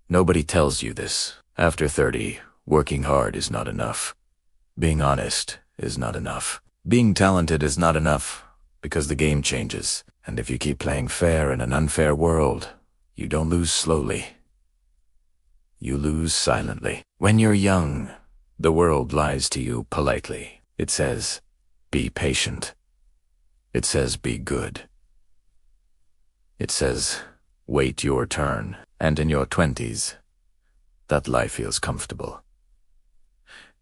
Nobody tells you this. After 30, working hard is not enough. Being honest is not enough. Being talented is not enough, because the game changes. And if you keep playing fair in an unfair world, you don't lose slowly. You lose silently. When you're young, the world lies to you politely. It says, be patient. It says, be good. It says, wait your turn. And in your 20s, that life feels comfortable.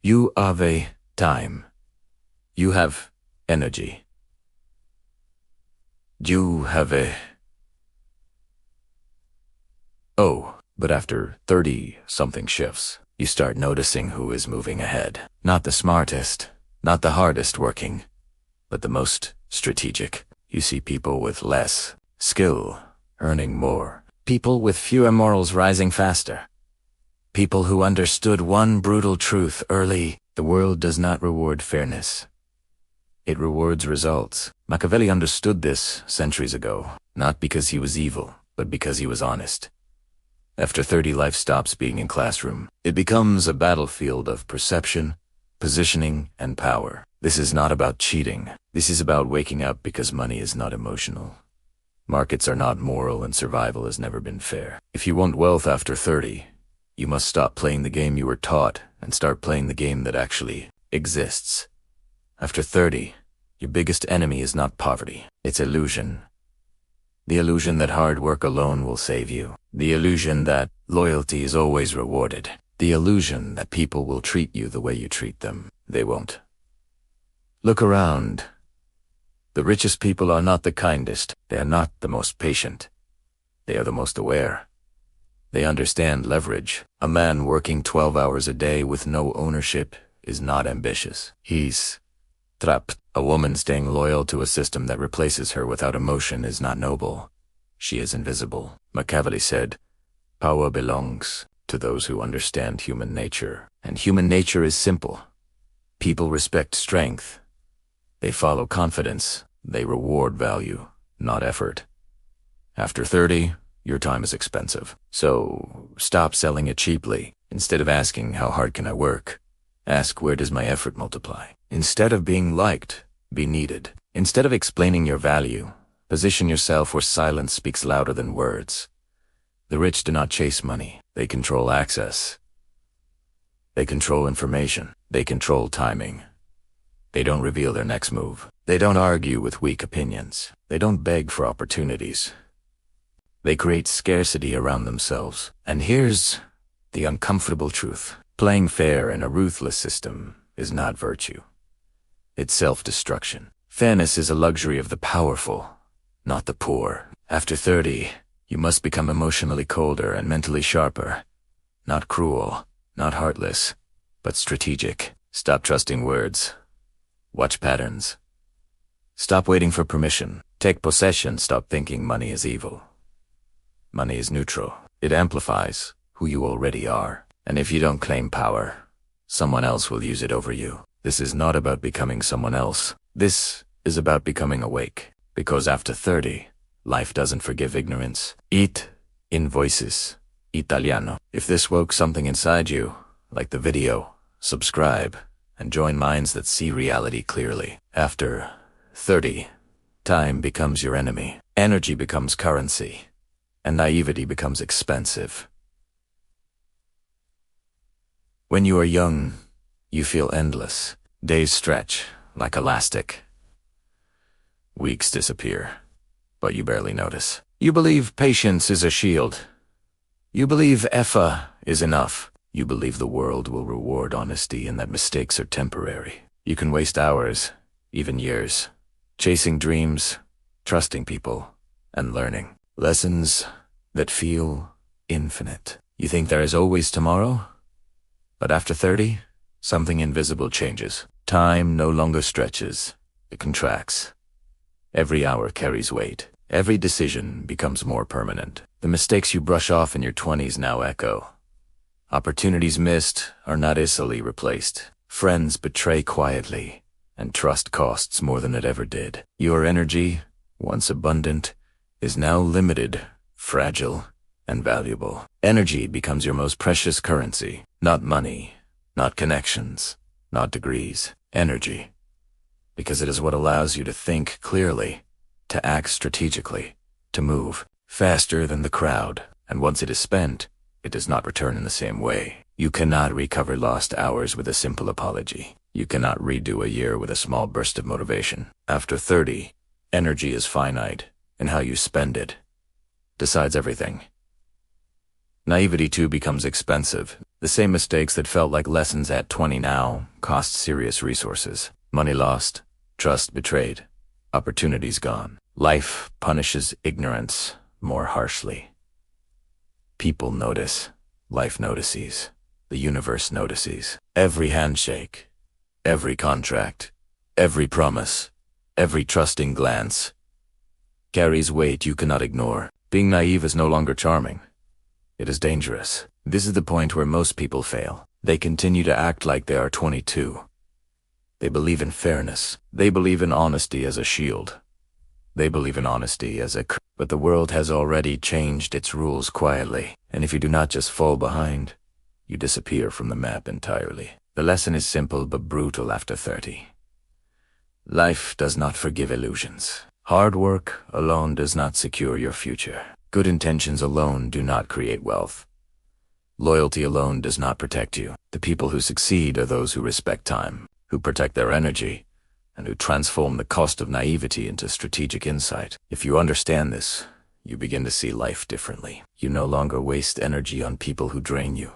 You have a time. You have energy. You have a... Oh, but after 30, something shifts. You start noticing who is moving ahead. Not the smartest, not the hardest working, but the most strategic. You see people with less skill earning more. People with fewer morals rising faster. People who understood one brutal truth early. The world does not reward fairness. It rewards results. Machiavelli understood this centuries ago, not because he was evil, but because he was honest. After 30, life stops being a classroom. It becomes a battlefield of perception, positioning, and power. This is not about cheating. This is about waking up because money is not emotional. Markets are not moral and survival has never been fair. If you want wealth after 30, you must stop playing the game you were taught and start playing the game that actually exists. After 30, your biggest enemy is not poverty. It's illusion. The illusion that hard work alone will save you. The illusion that loyalty is always rewarded. The illusion that people will treat you the way you treat them. They won't. Look around. The richest people are not the kindest. They are not the most patient. They are the most aware. They understand leverage. A man working 12 hours a day with no ownership is not ambitious. He's trapped. A woman staying loyal to a system that replaces her without emotion is not noble. She is invisible. Machiavelli said, power belongs to those who understand human nature. And human nature is simple. People respect strength. They follow confidence. They reward value, not effort. After 30, your time is expensive. So stop selling it cheaply. Instead of asking, how hard can I work? Ask, where does my effort multiply? Instead of being liked, be needed. Instead of explaining your value, position yourself where silence speaks louder than words. The rich do not chase money. They control access. They control information. They control timing. They don't reveal their next move. They don't argue with weak opinions. They don't beg for opportunities. They create scarcity around themselves. And here's the uncomfortable truth. Playing fair in a ruthless system is not virtue. It's self-destruction. Fairness is a luxury of the powerful, not the poor. After 30, you must become emotionally colder and mentally sharper. Not cruel, not heartless, but strategic. Stop trusting words. Watch patterns. Stop waiting for permission. Take possession. Stop thinking money is evil. Money is neutral. It amplifies who you already are. And if you don't claim power, someone else will use it over you. This is not about becoming someone else. This is about becoming awake. Because after 30, life doesn't forgive ignorance. It invoices Italiano. If this woke something inside you, like the video, subscribe, and join minds that see reality clearly. After 30, time becomes your enemy. Energy becomes currency. And naivety becomes expensive. When you are young, you feel endless. Days stretch like elastic. Weeks disappear, but you barely notice. You believe patience is a shield. You believe effort is enough. You believe the world will reward honesty and that mistakes are temporary. You can waste hours, even years, chasing dreams, trusting people, and learning lessons that feel infinite. You think there is always tomorrow? But after 30, something invisible changes. Time no longer stretches, it contracts. Every hour carries weight. Every decision becomes more permanent. The mistakes you brush off in your 20s now echo. Opportunities missed are not easily replaced. Friends betray quietly, and trust costs more than it ever did. Your energy, once abundant, is now limited, fragile, and valuable. Energy becomes your most precious currency. Not money, not connections, not degrees. Energy. Because it is what allows you to think clearly, to act strategically, to move faster than the crowd. And once it is spent, it does not return in the same way. You cannot recover lost hours with a simple apology. You cannot redo a year with a small burst of motivation. After 30, energy is finite, and how you spend it decides everything. Naivety too becomes expensive. The same mistakes that felt like lessons at 20 now cost serious resources. Money lost, trust betrayed, opportunities gone. Life punishes ignorance more harshly. People notice. Life notices. The universe notices. Every handshake, every contract, every promise, every trusting glance carries weight you cannot ignore. Being naive is no longer charming. It is dangerous. This is the point where most people fail. They continue to act like they are 22. They believe in fairness. They believe in honesty as a shield. They believe in honesty as a but the world has already changed its rules quietly, and if you do not just fall behind, you disappear from the map entirely. The lesson is simple but brutal after 30. Life does not forgive illusions. Hard work alone does not secure your future. Good intentions alone do not create wealth. Loyalty alone does not protect you. The people who succeed are those who respect time, who protect their energy, and who transform the cost of naivety into strategic insight. If you understand this, you begin to see life differently. You no longer waste energy on people who drain you.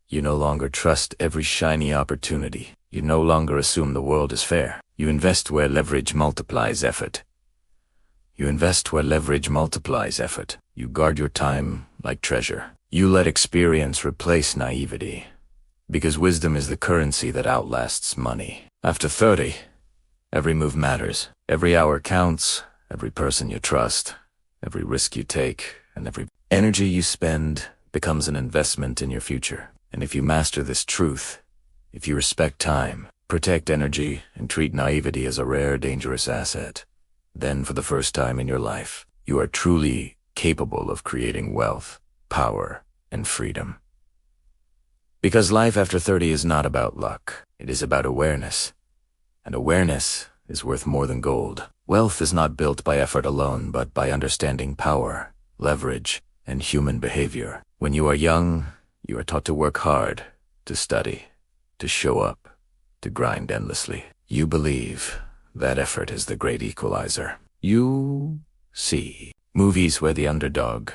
You no longer trust every shiny opportunity. You no longer assume the world is fair. You invest where leverage multiplies effort. You invest where leverage multiplies effort. You guard your time like treasure. You let experience replace naivety, because wisdom is the currency that outlasts money. After 30, every move matters. Every hour counts. Every person you trust, every risk you take, and every energy you spend becomes an investment in your future. And if you master this truth, if you respect time, protect energy, and treat naivety as a rare, dangerous asset, then for the first time in your life, you are truly capable of creating wealth, power, and freedom. Because life after 30 is not about luck. It is about awareness. And awareness is worth more than gold. Wealth is not built by effort alone, but by understanding power, leverage, and human behavior. When you are young, you are taught to work hard, to study, to show up, to grind endlessly. You believe that effort is the great equalizer. You see movies where the underdog,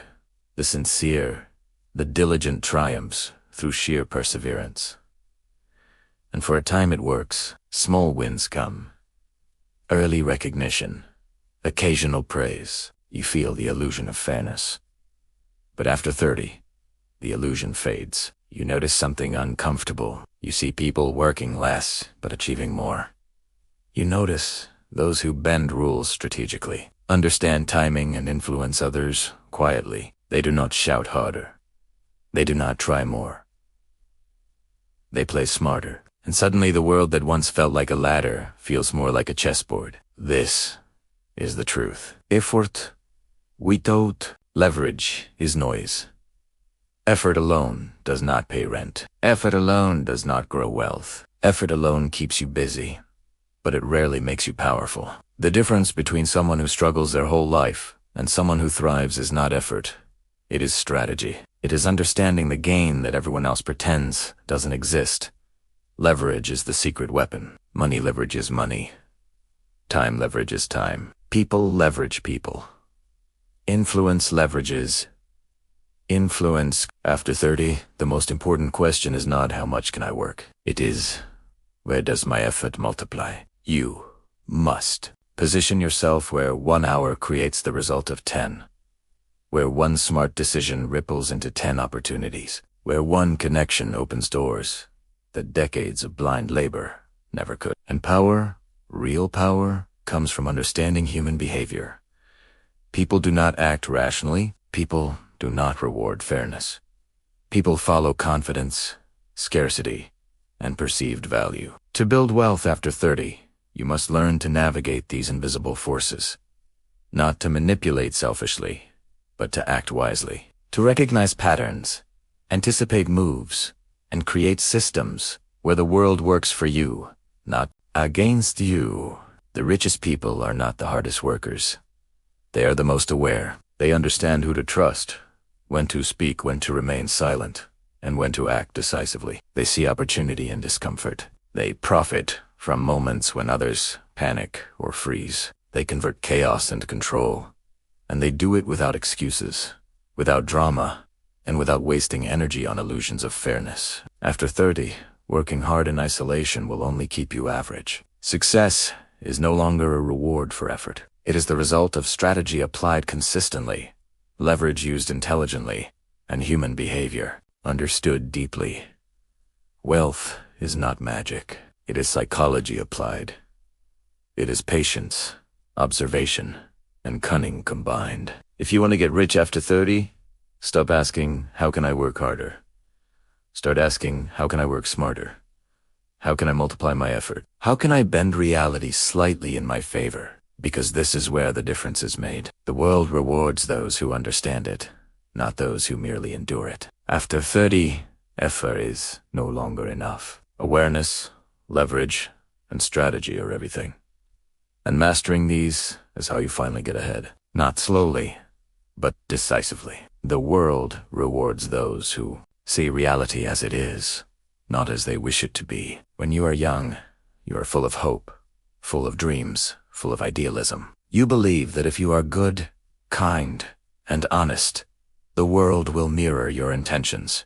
the sincere, the diligent triumphs through sheer perseverance. And for a time it works. Small wins come. Early recognition, occasional praise. You feel the illusion of fairness. But after 30, the illusion fades. You notice something uncomfortable. You see people working less, but achieving more. You notice those who bend rules strategically, understand timing, and influence others quietly. They do not shout harder. They do not try more. They play smarter. And suddenly the world that once felt like a ladder feels more like a chessboard. This is the truth. Effort without leverage is noise. Effort alone does not pay rent. Effort alone does not grow wealth. Effort alone keeps you busy, but it rarely makes you powerful. The difference between someone who struggles their whole life and someone who thrives is not effort. It is strategy. It is understanding the gain that everyone else pretends doesn't exist. Leverage is the secret weapon. Money leverages money. Time leverages time. People leverage people. Influence leverages influence. After 30, the most important question is not how much can I work. It is, where does my effort multiply? You must position yourself where 1 hour creates the result of 10. Where one smart decision ripples into 10 opportunities. Where one connection opens doors that decades of blind labor never could. And power, real power, comes from understanding human behavior. People do not act rationally. People do not reward fairness. People follow confidence, scarcity, and perceived value. To build wealth after 30, you must learn to navigate these invisible forces. Not to manipulate selfishly, but to act wisely. to recognize patterns, anticipate moves, and create systems where the world works for you, not against you. The richest people are not the hardest workers. They are the most aware. They understand who to trust, when to speak, when to remain silent, and when to act decisively. They see opportunity in discomfort. They profit from moments when others panic or freeze. They convert chaos into control, and they do it without excuses, without drama, and without wasting energy on illusions of fairness. After 30, working hard in isolation will only keep you average. Success is no longer a reward for effort. It is the result of strategy applied consistently, leverage used intelligently, and human behavior understood deeply. Wealth is not magic. It is psychology applied. It is patience, observation, and cunning combined. If you want to get rich after 30, stop asking, how can I work harder? Start asking, how can I work smarter? How can I multiply my effort? How can I bend reality slightly in my favor? Because this is where the difference is made. The world rewards those who understand it, not those who merely endure it. After 30, effort is no longer enough. Awareness, leverage, and strategy are everything. And mastering these is how you finally get ahead. Not slowly, but decisively. The world rewards those who see reality as it is, not as they wish it to be. When you are young, you are full of hope, full of dreams, full of idealism. You believe that if you are good, kind, and honest, the world will mirror your intentions.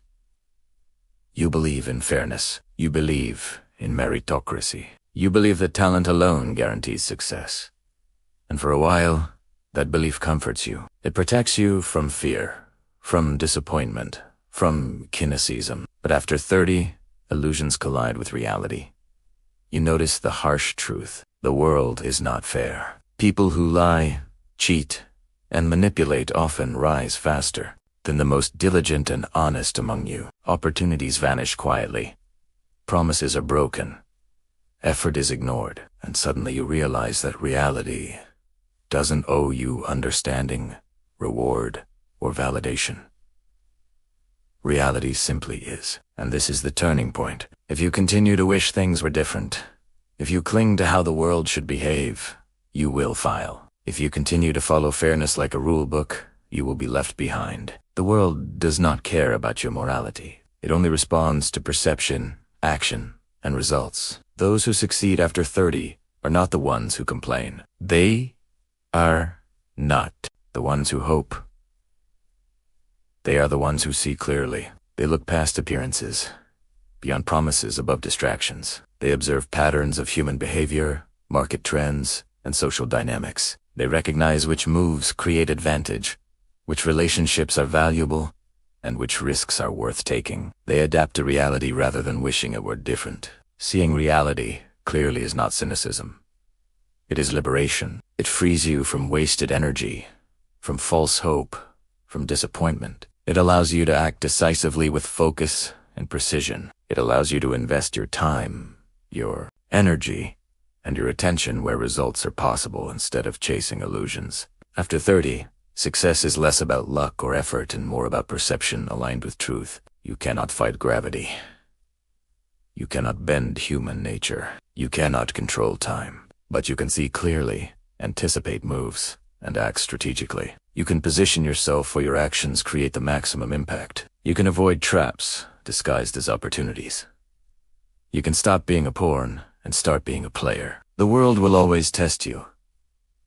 You believe in fairness. You believe in meritocracy. You believe that talent alone guarantees success. And for a while, that belief comforts you. It protects you from fear, from disappointment, from cynicism. But after 30, illusions collide with reality. You notice the harsh truth. The world is not fair. People who lie, cheat, and manipulate often rise faster than the most diligent and honest among you. Opportunities vanish quietly. Promises are broken. Effort is ignored. And suddenly you realize that reality doesn't owe you understanding, reward, or validation. Reality simply is. And this is the turning point. If you continue to wish things were different, if you cling to how the world should behave, you will fail. If you continue to follow fairness like a rule book, you will be left behind. The world does not care about your morality. It only responds to perception, action, and results. Those who succeed after 30 are not the ones who complain. They are not the ones who hope. They are the ones who see clearly. They look past appearances, beyond promises, above distractions. They observe patterns of human behavior, market trends, and social dynamics. They recognize which moves create advantage, which relationships are valuable, and which risks are worth taking. They adapt to reality rather than wishing it were different. Seeing reality clearly is not cynicism. It is liberation. It frees you from wasted energy, from false hope, from disappointment. It allows you to act decisively with focus and precision. It allows you to invest your time, your energy, and your attention where results are possible instead of chasing illusions. After 30, success is less about luck or effort and more about perception aligned with truth. You cannot fight gravity. You cannot bend human nature. You cannot control time. But you can see clearly, anticipate moves, and act strategically. You can position yourself where your actions create the maximum impact. You can avoid traps disguised as opportunities. You can stop being a pawn and start being a player. The world will always test you.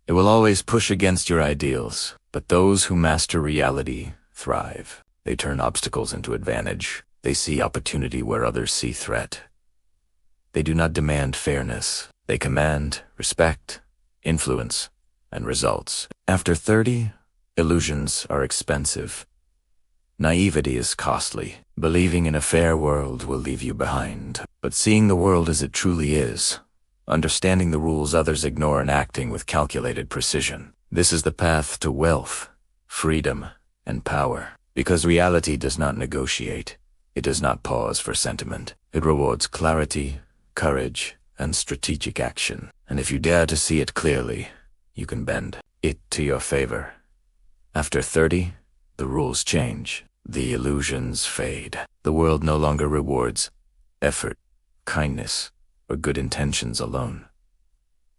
It will always push against your ideals, but those who master reality thrive. They turn obstacles into advantage. They see opportunity where others see threat. They do not demand fairness. They command respect, influence, and results. After 30, illusions are expensive. Naivety is costly. Believing in a fair world will leave you behind. But seeing the world as it truly is, understanding the rules others ignore and acting with calculated precision, this is the path to wealth, freedom, and power. Because reality does not negotiate. It does not pause for sentiment. It rewards clarity, courage, and strategic action. And if you dare to see it clearly, you can bend it to your favor. After 30, The rules change. The illusions fade. The world no longer rewards effort, kindness, or good intentions alone.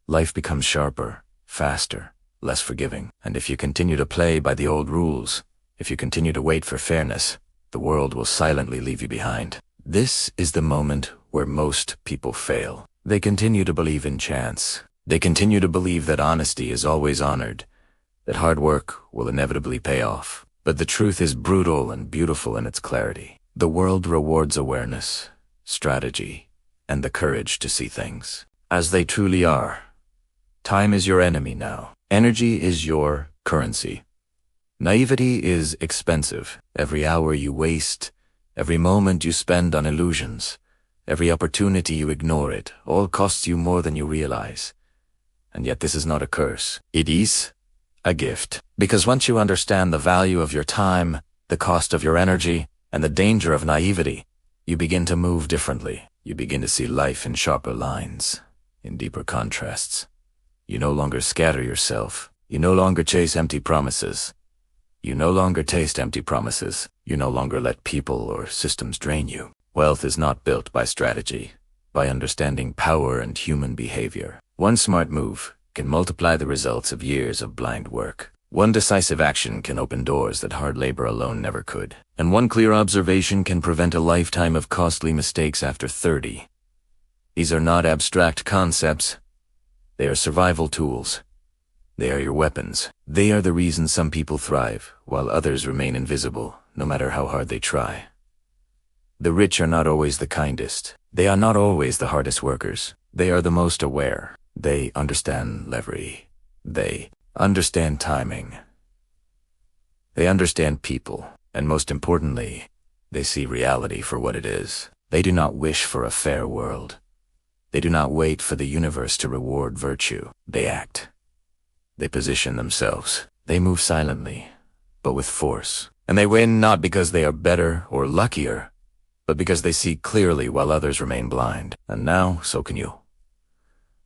Life becomes sharper, faster, less forgiving. And if you continue to play by the old rules, if you continue to wait for fairness, the world will silently leave you behind. This is the moment where most people fail. They continue to believe in chance. They continue to believe that honesty is always honored, that hard work will inevitably pay off. But the truth is brutal and beautiful in its clarity. The world rewards awareness, strategy, and the courage to see things as they truly are. Time is your enemy now. Energy is your currency. Naivety is expensive. Every hour you waste, every moment you spend on illusions, every opportunity you ignore it, all costs you more than you realize. And yet this is not a curse. It is a gift. Because once you understand the value of your time, the cost of your energy, and the danger of naivety, you begin to move differently. You begin to see life in sharper lines, in deeper contrasts. You no longer scatter yourself. You no longer chase empty promises. You no longer taste empty promises. You no longer let people or systems drain you. Wealth is not built by strategy, by understanding power and human behavior. One smart move can multiply the results of years of blind work. One decisive action can open doors that hard labor alone never could. And one clear observation can prevent a lifetime of costly mistakes after 30. These are not abstract concepts. They are survival tools. They are your weapons. They are the reason some people thrive, while others remain invisible, no matter how hard they try. The rich are not always the kindest. They are not always the hardest workers. They are the most aware. They understand leverage. They understand timing. They understand people. And most importantly, they see reality for what it is. They do not wish for a fair world. They do not wait for the universe to reward virtue. They act. They position themselves. They move silently, but with force. And they win not because they are better or luckier, but because they see clearly while others remain blind. And now, so can you.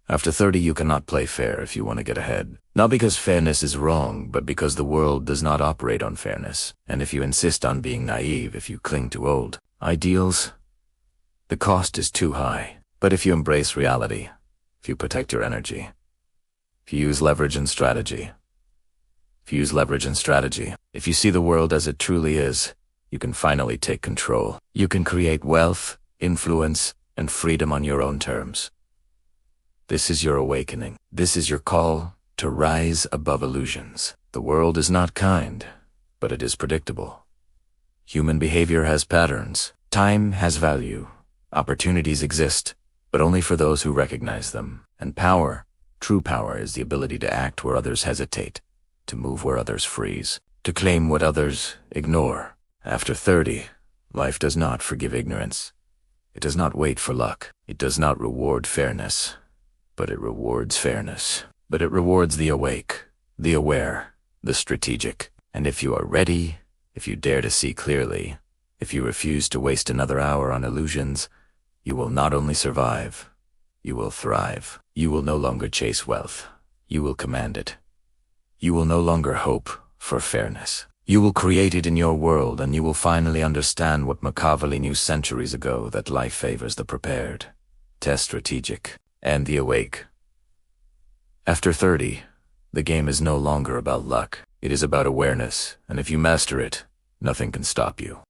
After 30, you cannot play fair if you want to get ahead. Not because fairness is wrong, but because the world does not operate on fairness. And if you insist on being naive, if you cling to old ideals, the cost is too high. But if you embrace reality, if you protect your energy, if you use leverage and strategy, if you see the world as it truly is, you can finally take control. You can create wealth, influence, and freedom on your own terms. This is your awakening. This is your call to rise above illusions. The world is not kind, but it is predictable. Human behavior has patterns. Time has value. Opportunities exist, but only for those who recognize them. And power, true power, is the ability to act where others hesitate, to move where others freeze, to claim what others ignore. After 30, life does not forgive ignorance. It does not wait for luck. It does not reward fairness, but it rewards fairness. But it rewards the awake, the aware, the strategic. And if you are ready, if you dare to see clearly, if you refuse to waste another hour on illusions, you will not only survive, you will thrive. You will no longer chase wealth. You will command it. You will no longer hope for fairness. You will create it in your world, and you will finally understand what Machiavelli knew centuries ago, that life favors the prepared, test strategic, and the awake. After 30, the game is no longer about luck. It is about awareness, and if you master it, nothing can stop you.